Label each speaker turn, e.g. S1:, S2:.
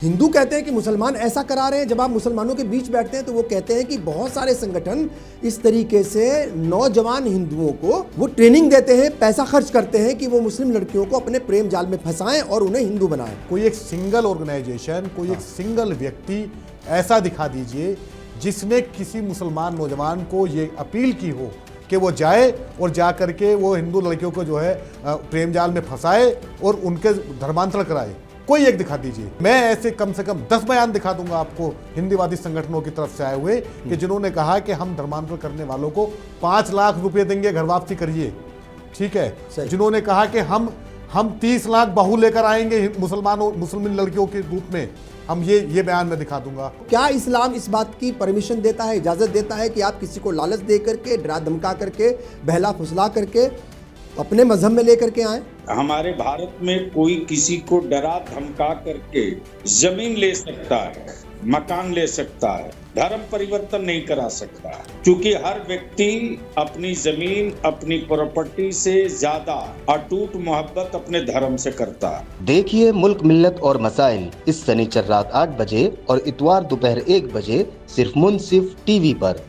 S1: हिंदू कहते हैं कि मुसलमान ऐसा करा रहे हैं। जब आप मुसलमानों के बीच बैठते हैं तो वो कहते हैं कि बहुत सारे संगठन इस तरीके से नौजवान हिंदुओं को वो ट्रेनिंग देते हैं, पैसा खर्च करते हैं कि वो मुस्लिम लड़कियों को अपने प्रेम जाल में फंसाएं और उन्हें हिंदू बनाएं।
S2: कोई एक सिंगल ऑर्गेनाइजेशन, कोई एक सिंगल व्यक्ति ऐसा दिखा दीजिए जिसने किसी मुसलमान नौजवान को ये अपील की हो कि वो जाए और जा करके वो हिंदू लड़कियों को जो है प्रेम जाल में फंसाए और उनके धर्मांतरण कराए। कोई एक दिखा दीजिए। मैं ऐसे कम से कम 10 बयान दिखा दूंगा आपको हिंदीवादी संगठनों की तरफ से आए हुए कि जिन्होंने कहा कि हम धर्मांतरण करने वालों को 5 लाख रुपए देंगे, घर वापसी करिए, ठीक है। जिन्होंने कहा कि हम 30 लाख बहू लेकर आएंगे मुसलमान लड़कियों के रूप में, हम ये बयान में दिखा दूंगा।
S1: क्या इस्लाम इस बात की परमिशन देता है, इजाजत देता है कि आप किसी को लालच दे करके, डरा धमका करके, बहला फुसला करके अपने मजहब में लेकर के आए?
S3: हमारे भारत में कोई किसी को डरा धमका करके जमीन ले सकता है, मकान ले सकता है, धर्म परिवर्तन नहीं करा सकता, क्योंकि हर व्यक्ति अपनी जमीन, अपनी प्रॉपर्टी से ज्यादा अटूट मोहब्बत अपने धर्म से करता है।
S4: देखिए मुल्क मिल्लत और मसाइल इस शनिचर रात 8 बजे और इतवार दोपहर 1 बजे सिर्फ मुनसिफ टीवी पर।